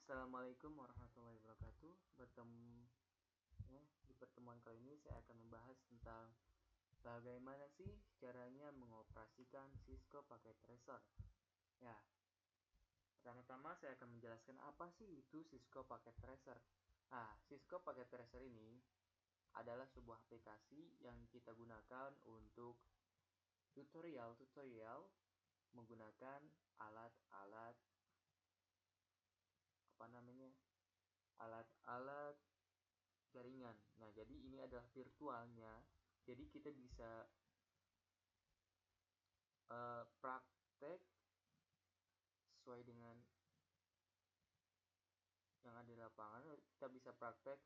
Assalamualaikum warahmatullahi wabarakatuh. Di pertemuan kali ini saya akan membahas tentang bagaimana sih caranya mengoperasikan Cisco Packet Tracer. Ya, pertama-tama saya akan menjelaskan apa sih itu Cisco Packet Tracer. Nah, Cisco Packet Tracer ini adalah sebuah aplikasi yang kita gunakan untuk tutorial menggunakan alat-alat alat-alat jaringan. Nah, jadi ini adalah virtualnya. Jadi kita bisa praktek sesuai dengan yang ada di lapangan. Kita bisa praktek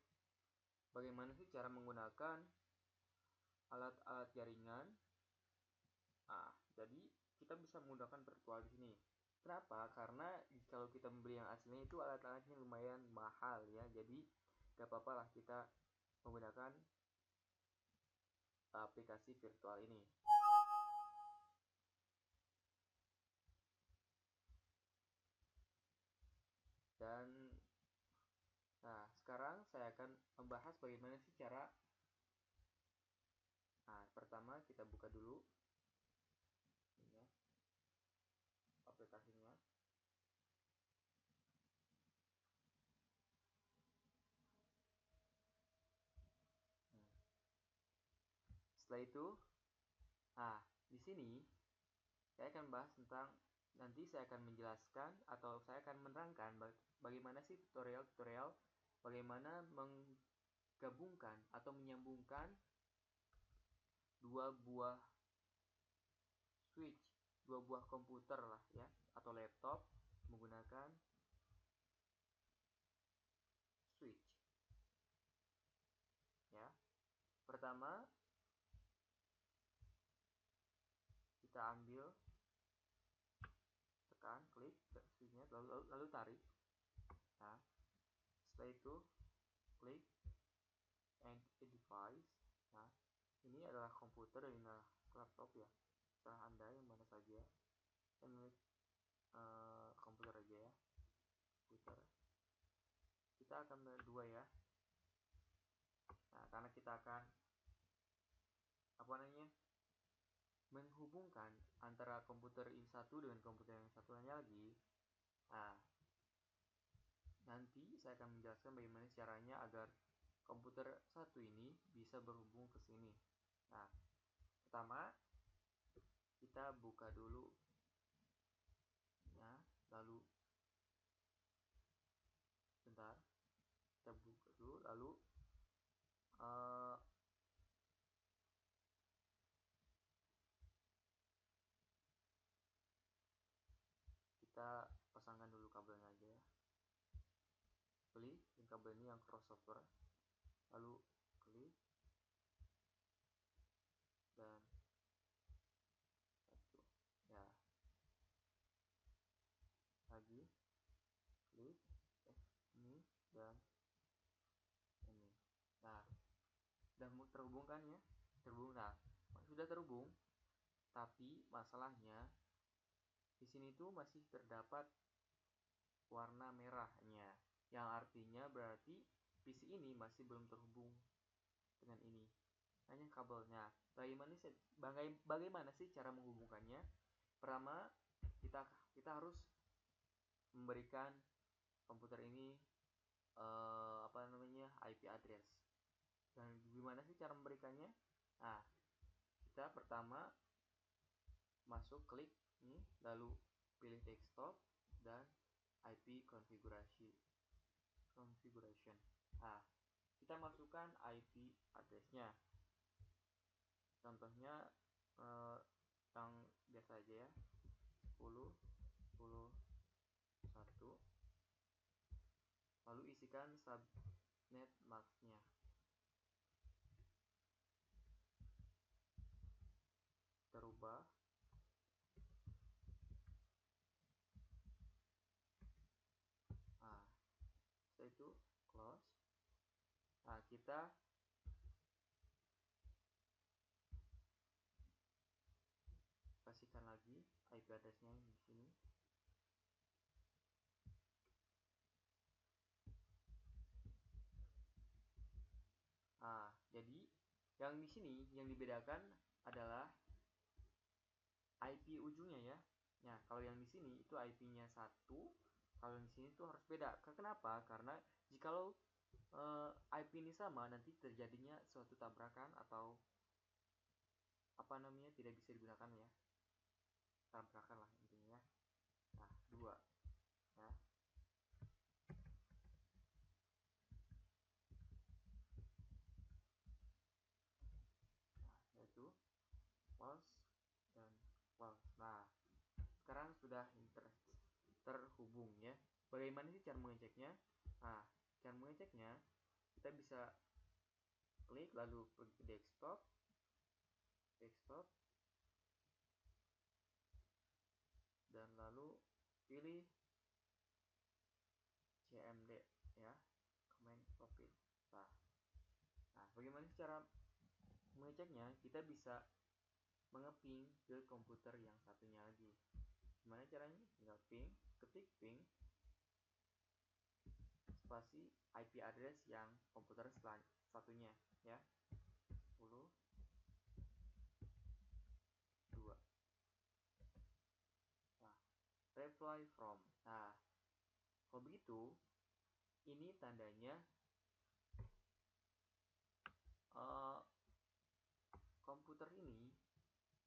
bagaimana sih cara menggunakan alat-alat jaringan. Nah, jadi kita bisa menggunakan virtual di sini. Kenapa? Karena kalau kita membeli yang aslinya itu alat-alatnya lumayan mahal ya. Jadi gak apa-apa lah kita menggunakan aplikasi virtual ini. Dan sekarang saya akan membahas bagaimana sih cara. Pertama kita buka dulu ini ya, aplikasinya. Setelah itu, di sini saya akan bahas tentang, nanti saya akan menjelaskan atau saya akan menerangkan bagaimana sih tutorial bagaimana menggabungkan atau menyambungkan dua buah komputer lah ya, atau laptop menggunakan switch ya. Pertama kita ambil, tekan, klik switchnya, lalu tarik. Setelah itu klik add a device. Ini adalah komputer, ini adalah laptop ya, terserah anda yang mana saja. Saya milik komputer aja ya, komputer. Kita akan berdua ya. Karena kita akan menghubungkan antara komputer ini satu dengan komputer yang satunya lagi. Nanti saya akan menjelaskan bagaimana caranya agar komputer satu ini bisa berhubung ke sini. Pertama kita buka dulu ya, lalu bentar, kita buka dulu, lalu kita pasangkan dulu kabelnya aja ya. Klik kabel ini yang crossover, lalu klik dan satu ya, lagi klik ini dan ini. Sudah terhubung kan ya, sudah terhubung, tapi masalahnya di sini tuh masih terdapat warna merahnya, yang artinya berarti PC ini masih belum terhubung dengan ini, hanya kabelnya. Bagaimana sih cara menghubungkannya? Pertama kita harus memberikan komputer ini IP address. Dan gimana sih cara memberikannya? Kita pertama masuk, klik ini, lalu pilih desktop dan IP configuration. Kita masukkan IP addressnya. Contohnya yang biasa aja ya, 10.10.1. Lalu isikan subnet masknya. Terubah. Setelah itu close. Kita kasihkan lagi IP addressnya di sini. Jadi yang di sini yang dibedakan adalah IP ujungnya ya. Nah, kalau yang di sini itu IP-nya 1, kalau di sini tuh harus beda. Kenapa? Karena jikalau IP ini sama, nanti terjadinya suatu tabrakan atau apa namanya, tidak bisa digunakan ya. Tabrakan lah intinya. Nah, 2 ya. Nah, yaitu false dan false. Nah, sekarang sudah terhubung ya. Bagaimana sih cara mengeceknya? Nah, cara mengeceknya kita bisa klik lalu pergi ke desktop, dan lalu pilih CMD ya, command copy. Nah, bagaimana cara mengeceknya? Kita bisa mengeping ke komputer yang satunya lagi. Gimana caranya? Tinggal ping, ketik ping spasi IP address yang komputer satunya ya. 10 2. Nah, reply from. Nah, kalau begitu ini tandanya komputer ini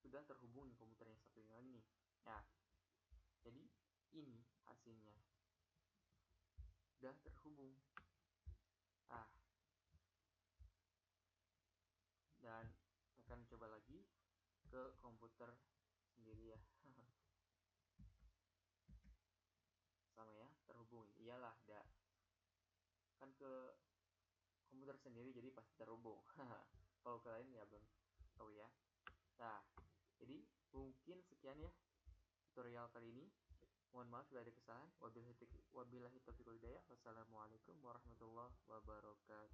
sudah terhubung di komputer yang satunya lagi nih. Nah, jadi ini hasilnya sudah terhubung. Nah, dan akan coba lagi ke komputer sendiri ya. Sama ya, terhubung. Iyalah, kan ke komputer sendiri jadi pasti terhubung. Kalau ke lain ya belum tahu ya. Nah, jadi mungkin sekian ya tutorial kali ini. Mohon maaf bila ada kesalahan. Wabillahi taufiq wal hidayah. Wassalamualaikum warahmatullahi wabarakatuh.